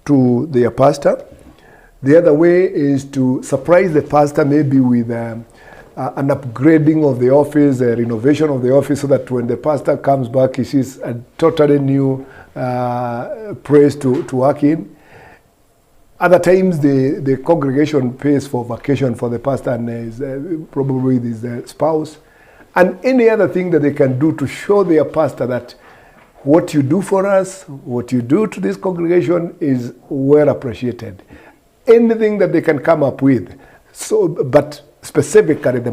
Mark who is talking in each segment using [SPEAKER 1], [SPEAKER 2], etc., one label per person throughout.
[SPEAKER 1] to their pastor. The other way is to surprise the pastor maybe with an upgrading of the office, a renovation of the office, so that when the pastor comes back, he sees a totally new place to work in. Other times, the congregation pays for vacation for the pastor and probably with his spouse. And any other thing that they can do to show their pastor that what you do for us, what you do to this congregation is well appreciated. Anything that they can come up with. So, but specifically the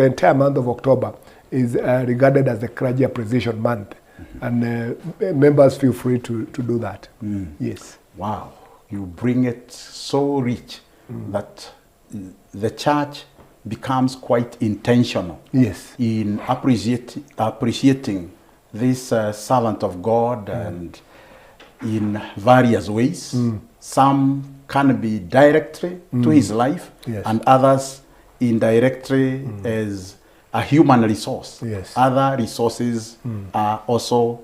[SPEAKER 1] entire month of October is regarded as the Clergy Appreciation Month. And members feel free to do that. Yes.
[SPEAKER 2] Wow. You bring it so rich that the church becomes quite intentional in appreciating this servant of God and in various ways. Some can be directly to his life and others indirectly as a human resource. Other resources are also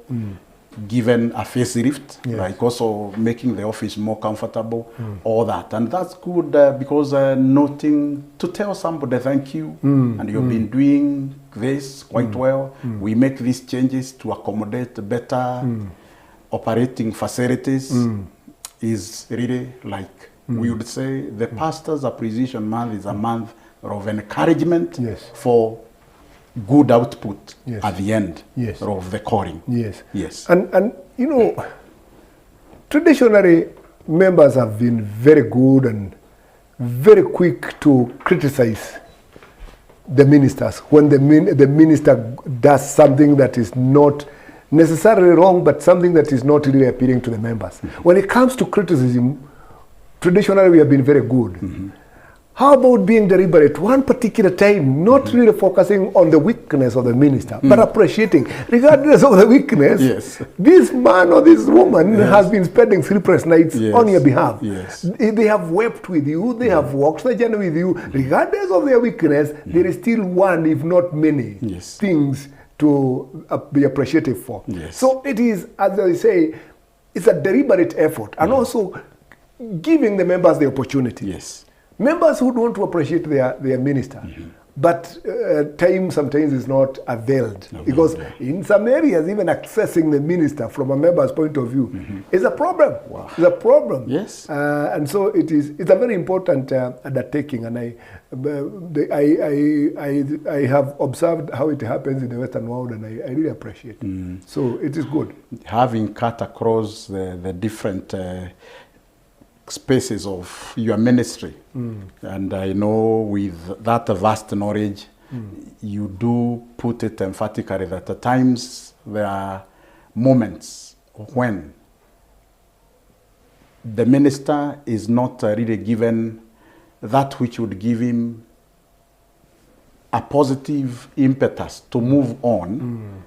[SPEAKER 2] given a facelift, like also making the office more comfortable, all that. And that's good because noting to tell somebody thank you, and you've been doing this quite well. We make these changes to accommodate better operating facilities is really like we would say the Pastor's Appreciation Month is a month of encouragement for good output at the end of the calling.
[SPEAKER 1] And you know, traditionally members have been very good and very quick to criticize the ministers when the minister does something that is not necessarily wrong, but something that is not really appealing to the members. When it comes to criticism, traditionally we have been very good. How about being deliberate one particular time, not really focusing on the weakness of the minister, but appreciating, regardless of the weakness, this man or this woman has been spending sleepless nights on your behalf. They have wept with you, they have walked the journey with you. Regardless of their weakness, there is still one, if not many, things to be appreciative for. So it is, as I say, it's a deliberate effort, and also giving the members the opportunity. Members who don't appreciate their minister, but time sometimes is not availed, because in some areas, even accessing the minister from a member's point of view is a problem. It's a problem. And so it's a very important undertaking, and I have observed how it happens in the Western world, and I really appreciate it. So it is good.
[SPEAKER 2] Having cut across the different spaces of your ministry, and I know with that vast knowledge, you do put it emphatically that at times there are moments when the minister is not really given that which would give him a positive impetus to move on.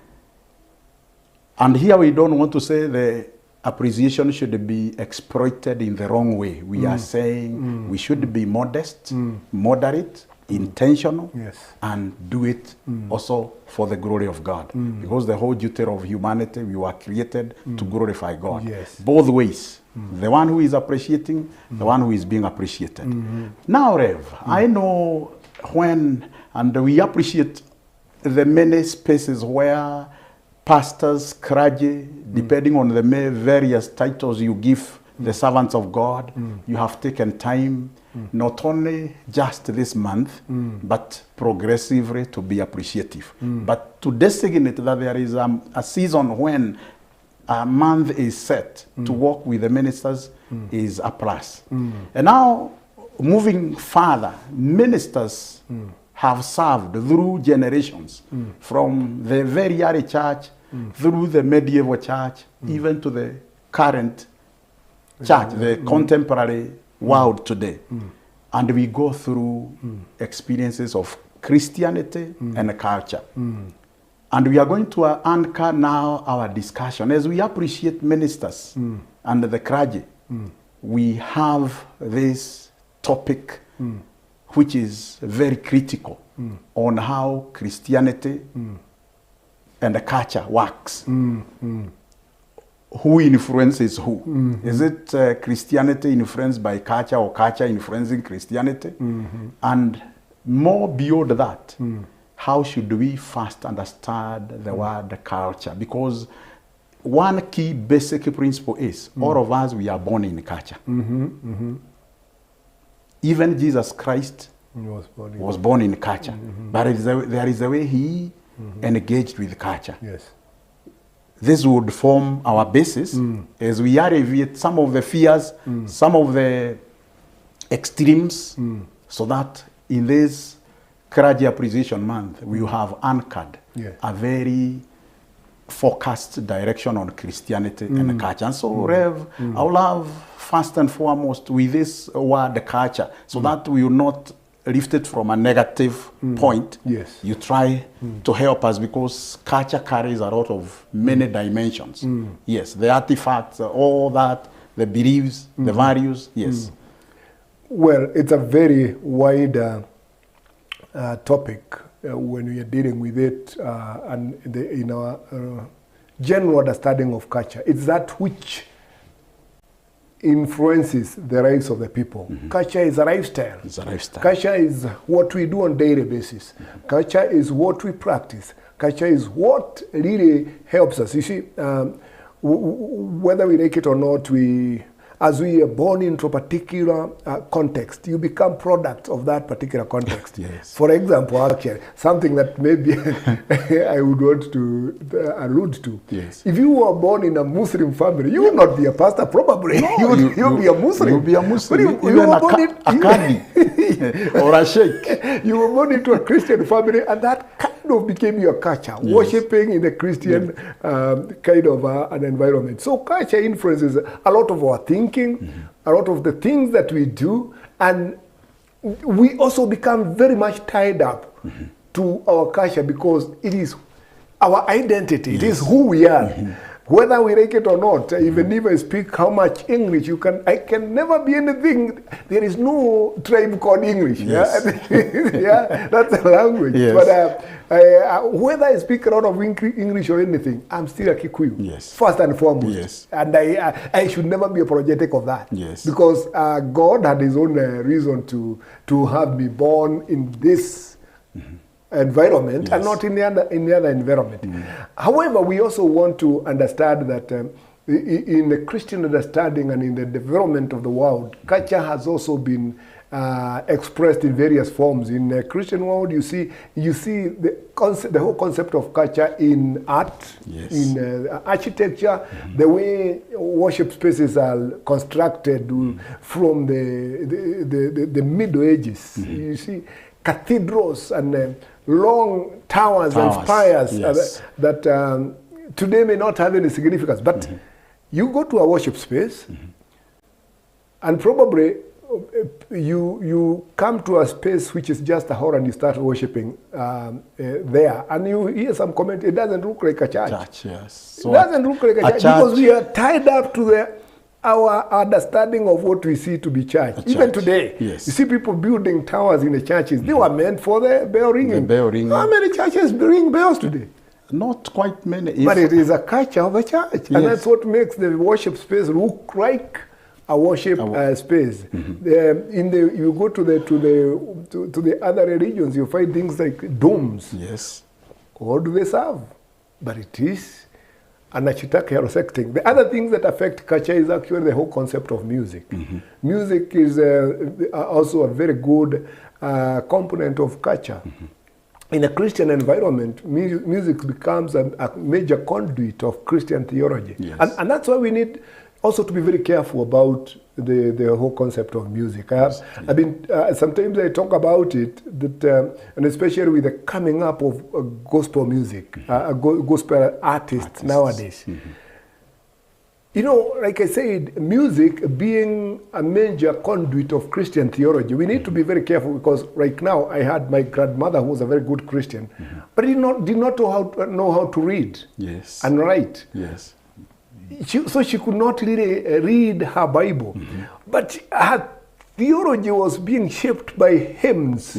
[SPEAKER 2] And here we don't want to say the appreciation should be exploited in the wrong way. We are saying we should be modest, moderate, intentional, and do it also for the glory of God. Because the whole duty of humanity, we were created to glorify God. Both ways. The one who is appreciating, the one who is being appreciated. Now, Rev, I know when, and we appreciate the many spaces where pastors, clergy, depending on the various titles you give the servants of God, you have taken time, not only just this month, but progressively to be appreciative. But to designate that there is a season when a month is set to work with the ministers is a plus. And now, moving further, ministers have served through generations, from the very early church, through the medieval church, even to the current church, the contemporary world today. And we go through experiences of Christianity and culture. And we are going to anchor now our discussion. As we appreciate ministers and the clergy, we have this topic which is very critical on how Christianity and the culture works. who influences who. Is it Christianity influenced by culture or culture influencing Christianity? And more beyond that, how should we first understand the word culture? Because one key basic principle is all of us, we are born in culture. Even Jesus Christ was born in culture. But there is a way he engaged with culture.
[SPEAKER 1] Yes.
[SPEAKER 2] This would form our basis as we alleviate some of the fears, some of the extremes, so that in this Clergy Appreciation Month, we have anchored a very focused direction on Christianity and culture. And so, Rev, I would love first and foremost with this word culture, so that we will not lift it from a negative point.
[SPEAKER 1] Yes.
[SPEAKER 2] You try to help us, because culture carries a lot of many dimensions. Yes, the artifacts, all that, the beliefs, the values, yes.
[SPEAKER 1] Well, it's a very wide topic when we are dealing with it, and in our general understanding of culture. It's that which influences the lives of the people. Culture is a lifestyle.
[SPEAKER 2] It's a lifestyle.
[SPEAKER 1] Culture is what we do on a daily basis. Culture is what we practice. Culture is what really helps us. You see, whether we like it or not, as we are born into a particular context, you become product of that particular context.
[SPEAKER 2] Yes.
[SPEAKER 1] For example, actually, something that maybe I would want to allude to.
[SPEAKER 2] Yes.
[SPEAKER 1] If you were born in a Muslim family, you would not be a pastor, probably.
[SPEAKER 2] No,
[SPEAKER 1] you'll be a Muslim.
[SPEAKER 2] You'll be a Muslim.
[SPEAKER 1] Even a
[SPEAKER 2] Qadi or a sheikh.
[SPEAKER 1] You were born into a Christian family, and that kind of became your culture, worshipping in the Christian kind of an environment. So culture influences a lot of our thinking, a lot of the things that we do, and we also become very much tied up to our culture, because it is our identity. It is who we are. Whether we like it or not, even if I speak how much English, I can never be anything. There is no tribe called English.
[SPEAKER 2] Yes.
[SPEAKER 1] Yeah, that's a language.
[SPEAKER 2] Yes.
[SPEAKER 1] But whether I speak a lot of English or anything, I'm still a Kikuyu.
[SPEAKER 2] Yes.
[SPEAKER 1] First and foremost.
[SPEAKER 2] Yes.
[SPEAKER 1] And I should never be apologetic of that.
[SPEAKER 2] Yes.
[SPEAKER 1] Because God had his own reason to have me born in this environment, and not in the other environment. However, we also want to understand that in the Christian understanding and in the development of the world, culture has also been expressed in various forms. In the Christian world, you see the whole concept of culture in art, in architecture, the way worship spaces are constructed from the Middle Ages. You see cathedrals and long towers and spires that today may not have any significance. But you go to a worship space, and probably you come to a space which is just a hall, and you start worshiping there, and you hear some comment, it doesn't look like a church.
[SPEAKER 2] So
[SPEAKER 1] it doesn't look like a church because we are tied up to our understanding of what we see to be church. Even today, you see people building towers in the churches. They were meant for the bell ringing. How many churches ring bells today?
[SPEAKER 2] Not quite many.
[SPEAKER 1] But it is a culture of a church. And that's what makes the worship space look like a worship space. You go to the other religions, you find things like domes.
[SPEAKER 2] Yes.
[SPEAKER 1] What do they serve? But it is an architectural setting. The other things that affect culture is actually the whole concept of music. Music is also a very good component of culture. In a Christian environment, music becomes a major conduit of Christian theology. And that's why we need also to be very careful about the whole concept of music. I mean, sometimes I talk about it, that, and especially with the coming up of gospel music, gospel artists nowadays. You know, like I said, music being a major conduit of Christian theology, we need to be very careful, because right now I had my grandmother who was a very good Christian, but did not know how to read and write. So she could not really read her Bible. But her theology was being shaped by hymns.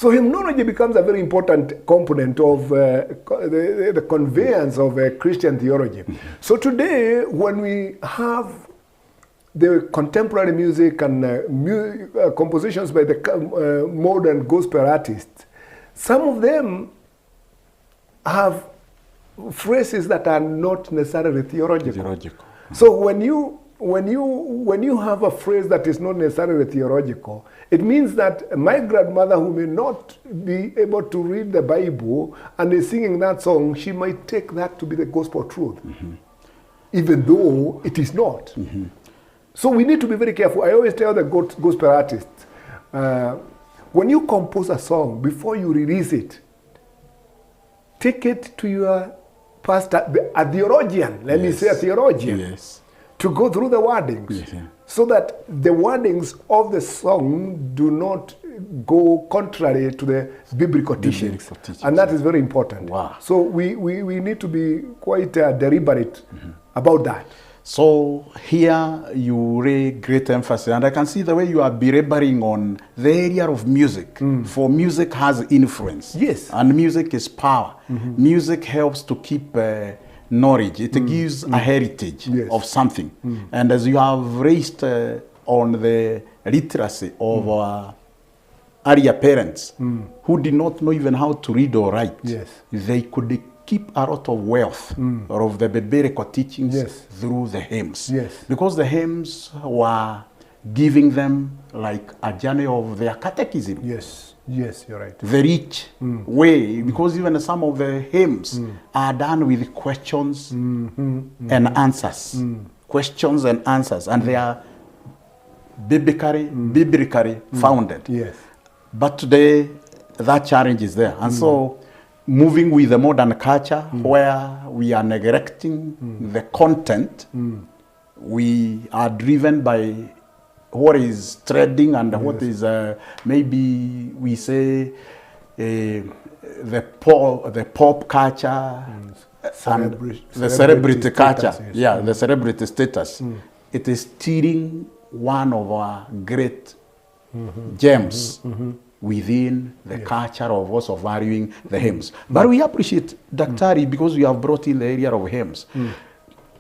[SPEAKER 1] So hymnology becomes a very important component of the conveyance of Christian theology. So today, when we have the contemporary music and compositions by the modern gospel artists, some of them have phrases that are not necessarily theological. So when you have a phrase that is not necessarily theological, it means that my grandmother, who may not be able to read the Bible and is singing that song, she might take that to be the gospel truth, even though it is not. So we need to be very careful. I always tell the gospel artists, when you compose a song, before you release it, take it to your pastor, a theologian, let me say a theologian, to go through the wordings, so that the wordings of the song do not go contrary to the biblical teachings. And that is very important.
[SPEAKER 2] Wow.
[SPEAKER 1] So we need to be quite deliberate about that.
[SPEAKER 2] So here you lay great emphasis, and I can see the way you are belaboring on the area of music. For music has influence.
[SPEAKER 1] Yes.
[SPEAKER 2] And music is power. Music helps to keep knowledge. It gives a heritage of something. And as you have raised on the literacy of our earlier parents who did not know even how to read or write, they could keep a lot of wealth of the biblical teachings through the hymns. Because the hymns were giving them like a journey of their catechism.
[SPEAKER 1] Yes, you're right.
[SPEAKER 2] The rich way, because even some of the hymns are done with questions and answers. Questions and answers, and they are biblically founded. But today, that challenge is there. And so, moving with the modern culture, where we are neglecting the content, we are driven by what is trending and what is maybe we say the pop culture and the celebrity culture, the celebrity status. It is stealing one of our great gems within the culture of also valuing the hymns. But we appreciate Daktari because we have brought in the area of hymns.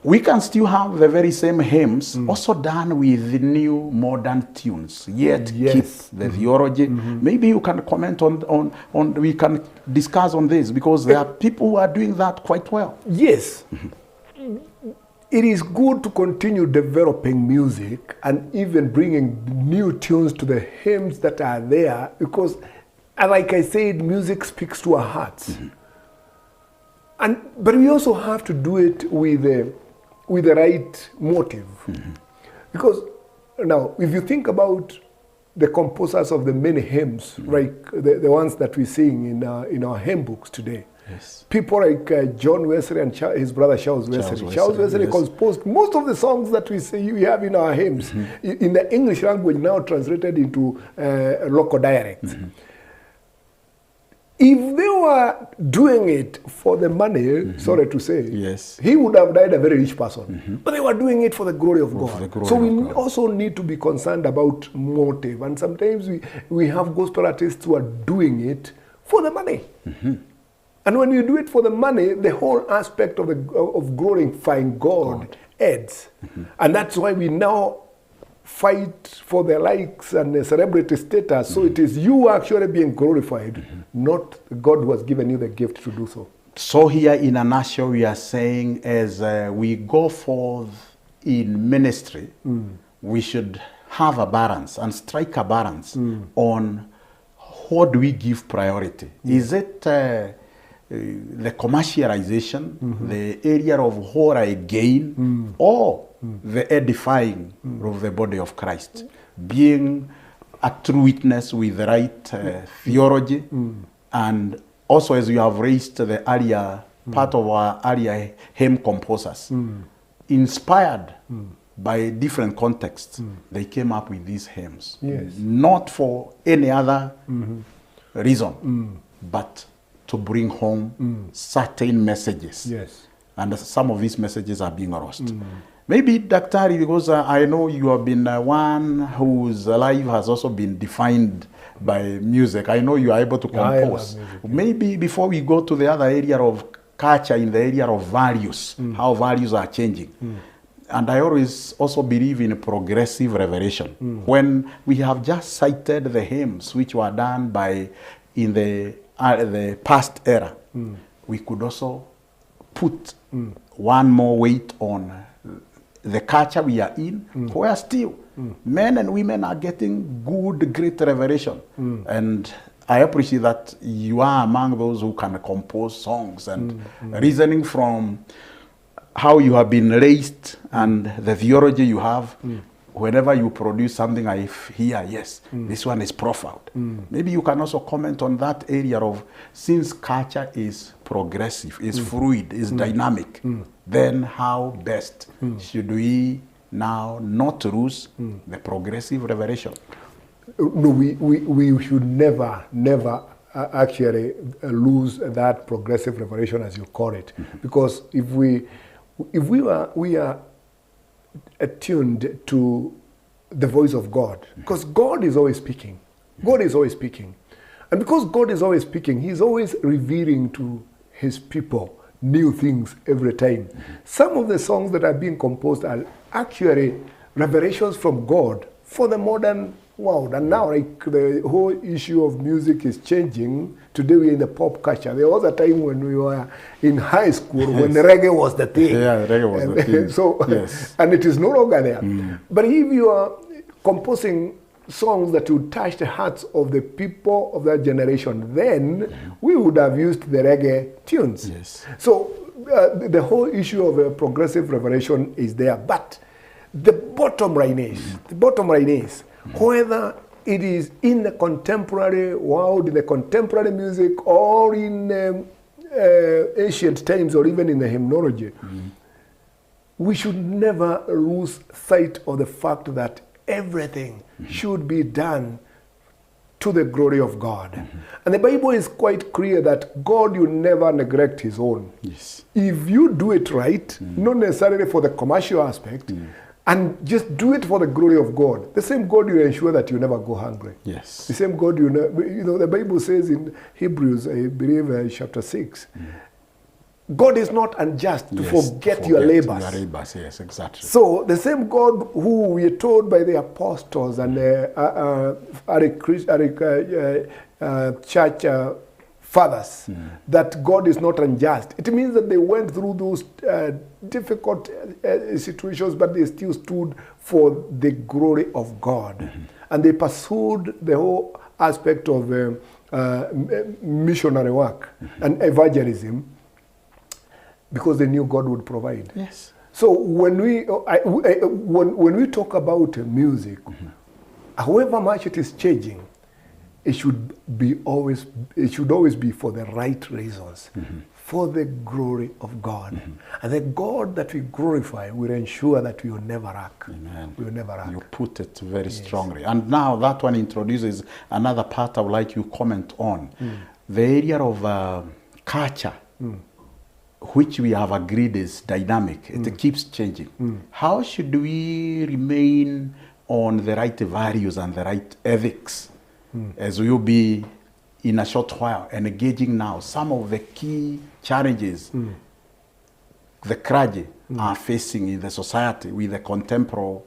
[SPEAKER 2] We can still have the very same hymns also done with the new modern tunes, yet keep the theology. Maybe you can comment on we can discuss on this, because there are people who are doing that quite well. Yes.
[SPEAKER 1] It is good to continue developing music and even bringing new tunes to the hymns that are there, because, like I said, music speaks to our hearts. But we also have to do it with the right motive. Because now, if you think about the composers of the many hymns, like the ones that we sing in our hymn books today, people like John Wesley and his brother Charles Wesley. Charles Wesley composed most of the songs that we have in our hymns in the English language, now translated into local dialects. If they were doing it for the money, sorry to say, he would have died a very rich person. But they were doing it for the glory of God. So we also need to be concerned about motive. And sometimes we have gospel artists who are doing it for the money. And when you do it for the money, the whole aspect of glorifying God ends. And that's why we now fight for the likes and the celebrity status. So it is you actually being glorified, not God who has given you the gift to do so.
[SPEAKER 2] So here in a nutshell, we are saying as we go forth in ministry, we should have a balance and strike a balance on what do we give priority. Is it the commercialization, the area of what I gain, or the edifying of the body of Christ, being a true witness with the right theology, and also, as you have raised the earlier part of our earlier hymn composers, inspired by different contexts, they came up with these hymns, not for any other reason, but to bring home certain messages. And some of these messages are being lost. Maybe, Daktari, because I know you have been one whose life has also been defined by music. I know you are able to compose.
[SPEAKER 1] Music, yeah.
[SPEAKER 2] Maybe before we go to the other area of culture, in the area of values, how values are changing. And I always also believe in progressive revelation. When we have just cited the hymns which were done by in the past era, we could also put one more weight on the culture we are in, where still men and women are getting good, great revelation. And I appreciate that you are among those who can compose songs and reasoning from how you have been raised and the theology you have. Whenever you produce something, I hear, yes, this one is profound. Maybe you can also comment on that area of, since culture is progressive, is fluid, is dynamic, then how best should we now not lose the progressive revelation?
[SPEAKER 1] No, we should never actually lose that progressive revelation, as you call it, because if we are attuned to the voice of God, because God is always speaking. God is always speaking. And because God is always speaking, He's always revealing to His people new things every time. Some of the songs that are being composed are actually revelations from God for the modern world. And now, like, the whole issue of music is changing. Today we're in the pop culture. There was a time when we were in high school when reggae was the thing.
[SPEAKER 2] Yeah, reggae was the thing.
[SPEAKER 1] So,
[SPEAKER 2] yes.
[SPEAKER 1] And it is no longer there. But if you are composing songs that would touch the hearts of the people of that generation, then we would have used the reggae tunes.
[SPEAKER 2] Yes.
[SPEAKER 1] So the whole issue of progressive revelation is there. But the bottom line is, whether it is in the contemporary world, in the contemporary music, or in ancient times, or even in the hymnology, we should never lose sight of the fact that everything should be done to the glory of God. And the Bible is quite clear that God will never neglect His own.
[SPEAKER 2] Yes.
[SPEAKER 1] If you do it right, not necessarily for the commercial aspect, and just do it for the glory of God, the same God will ensure that you never go hungry.
[SPEAKER 2] Yes.
[SPEAKER 1] The same God, the Bible says in Hebrews, I believe, chapter 6, God is not unjust to forget your labors.
[SPEAKER 2] Your labors, yes, exactly.
[SPEAKER 1] So the same God who we are told by the apostles and church fathers that God is not unjust. It means that they went through those difficult situations, but they still stood for the glory of God. And they pursued the whole aspect of missionary work and evangelism, because they knew God would provide.
[SPEAKER 2] Yes.
[SPEAKER 1] So when we talk about music, however much it is changing, it should always be for the right reasons, for the glory of God. And the God that we glorify will ensure that we will never lack.
[SPEAKER 2] Amen.
[SPEAKER 1] We will never lack.
[SPEAKER 2] You put it very strongly. And now that one introduces another part I would like you to comment on. The area of culture, which we have agreed is dynamic. It keeps changing. How should we remain on the right values and the right ethics as we will be in a short while engaging now some of the key challenges the clergy are facing in the society with the contemporary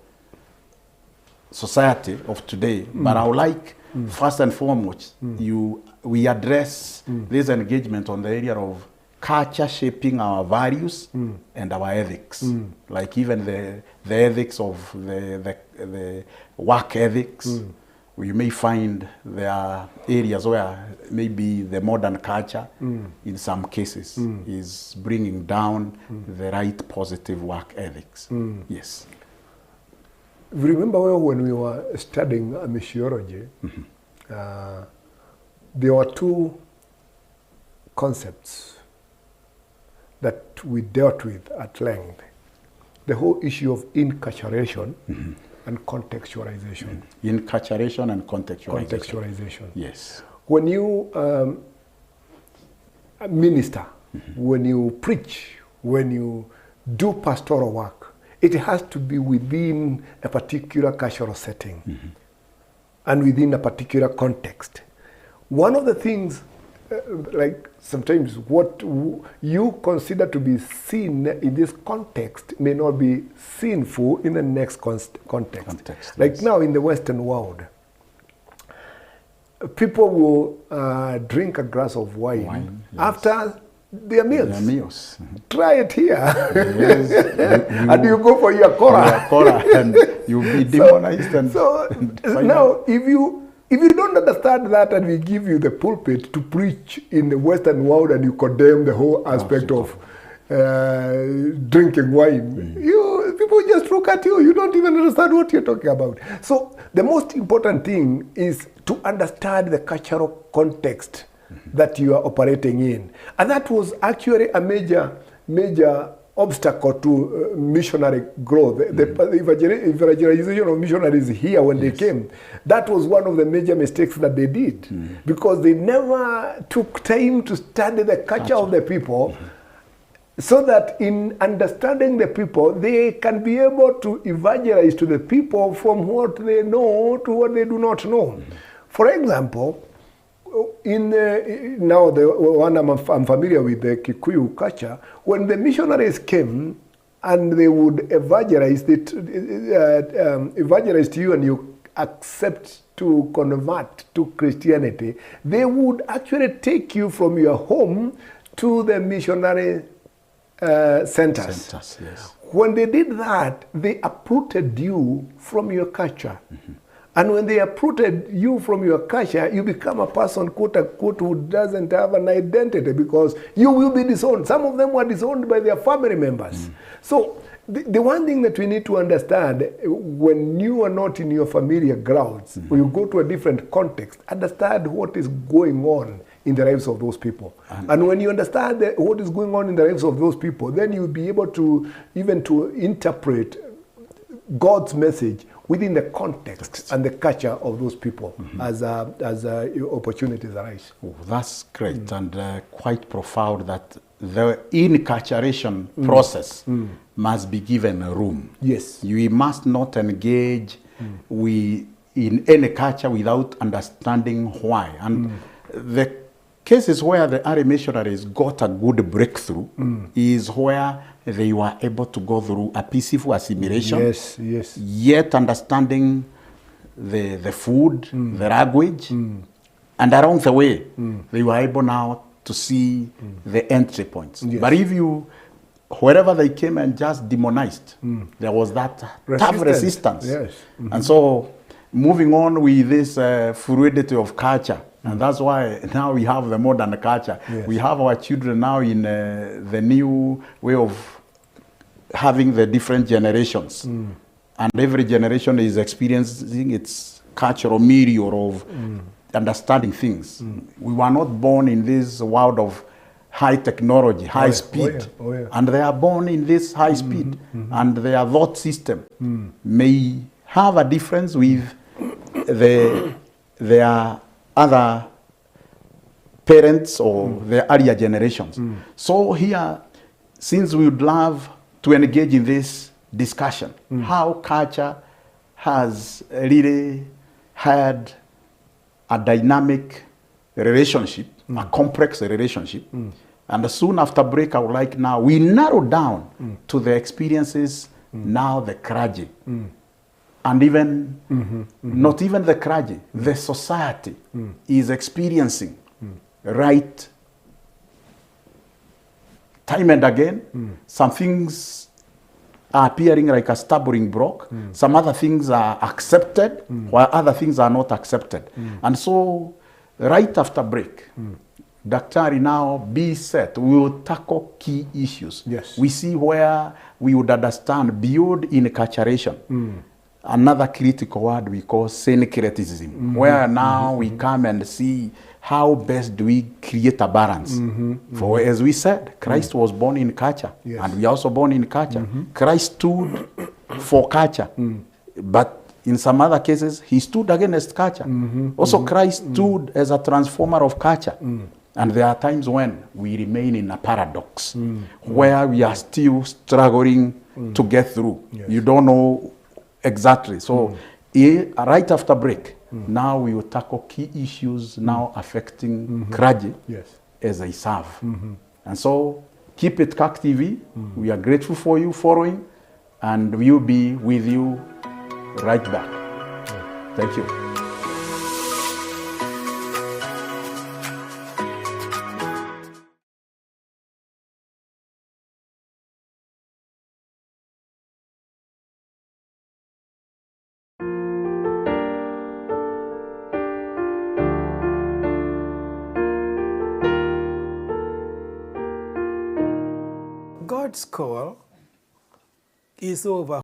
[SPEAKER 2] society of today? But I would like, first and foremost, we address this engagement on the area of culture shaping our values and our ethics, like even the ethics of the work ethics. You may find there are areas where maybe the modern culture, in some cases, is bringing down the right positive work ethics. Yes.
[SPEAKER 1] Remember when we were studying missiology, there were two concepts that we dealt with at length. The whole issue of incarceration and contextualization.
[SPEAKER 2] Incarceration and contextualization.
[SPEAKER 1] Contextualization.
[SPEAKER 2] Yes.
[SPEAKER 1] When you minister, when you preach, when you do pastoral work, it has to be within a particular cultural setting and within a particular context. One of the things, like sometimes what you consider to be sin in this context may not be sinful in the next context. Like
[SPEAKER 2] yes.
[SPEAKER 1] now in the Western world, people will drink a glass of wine
[SPEAKER 2] Yes.
[SPEAKER 1] after their meals.
[SPEAKER 2] Their meals.
[SPEAKER 1] Try it here.
[SPEAKER 2] Yes.
[SPEAKER 1] And you go for your kora.
[SPEAKER 2] And you'll be demonized.
[SPEAKER 1] So now, if you don't understand that, and we give you the pulpit to preach in the Western world, and you condemn the whole aspect of drinking wine, people just look at you. You don't even understand what you're talking about. So the most important thing is to understand the cultural context that you are operating in, and that was actually a major obstacle to missionary growth. The evangelization of missionaries here when they came, that was one of the major mistakes that they did, because they never took time to study the culture of the people, so that in understanding the people, they can be able to evangelize to the people from what they know to what they do not know. For example, now the one I'm familiar with, the Kikuyu culture, when the missionaries came and they would evangelize to you, and you accept to convert to Christianity, they would actually take you from your home to the missionary centers.
[SPEAKER 2] Yes.
[SPEAKER 1] When they did that, they uprooted you from your culture. And when they uprooted you from your culture, you become a person, quote unquote, who doesn't have an identity, because you will be disowned. Some of them were disowned by their family members. So the one thing that we need to understand, when you are not in your familiar grounds, when you go to a different context, understand what is going on in the lives of those people. And when you understand what is going on in the lives of those people, then you'll be able to even to interpret God's message within the context and the culture of those people as opportunities arise.
[SPEAKER 2] Oh, that's great and quite profound, that the inculturation process must be given a room.
[SPEAKER 1] Yes.
[SPEAKER 2] You must not engage in any culture without understanding why. And the cases where the early missionaries got a good breakthrough is where they were able to go through a peaceful assimilation.
[SPEAKER 1] Yes, yes.
[SPEAKER 2] Yet understanding the food, the language, and along the way, they were able now to see the entry points. Yes. But if you, wherever they came and just demonized, there was that tough resistance.
[SPEAKER 1] Yes.
[SPEAKER 2] And so, moving on with this fluidity of culture, and that's why now we have the modern culture.
[SPEAKER 1] Yes.
[SPEAKER 2] We have our children now in the new way of having the different generations. And every generation is experiencing its cultural mirror of understanding things. We were not born in this world of high technology, high speed. And they are born in this high speed. And their thought system may have a difference with their other parents or their earlier generations. So here, since we would love to engage in this discussion, how culture has really had a dynamic relationship, a complex relationship. And soon after break, I would like now, we narrow down to the experiences now the clergy. And even, not even the clergy, the society is experiencing right time and again. Some things are appearing like a stumbling block. Some other things are accepted, while other things are not accepted. And so, right after break, Daktari now be set, we will tackle key issues.
[SPEAKER 1] Yes.
[SPEAKER 2] We see where we would understand beyond inculturation. Another critical word we call syncretism, where now we come and see how best do we create a balance. For as we said, Christ was born in culture, and we are also born in culture. Christ stood for culture, but in some other cases, he stood against culture. Also, Christ stood as a transformer of culture. And there are times when we remain in a paradox where we are still struggling to get through.
[SPEAKER 1] Yes.
[SPEAKER 2] You don't know exactly. So right after break, now we will tackle key issues now affecting clergy
[SPEAKER 1] Yes.
[SPEAKER 2] as I serve. And so keep it CAC TV. We are grateful for you following, and we'll be with you right back. Thank you.
[SPEAKER 3] God's call is over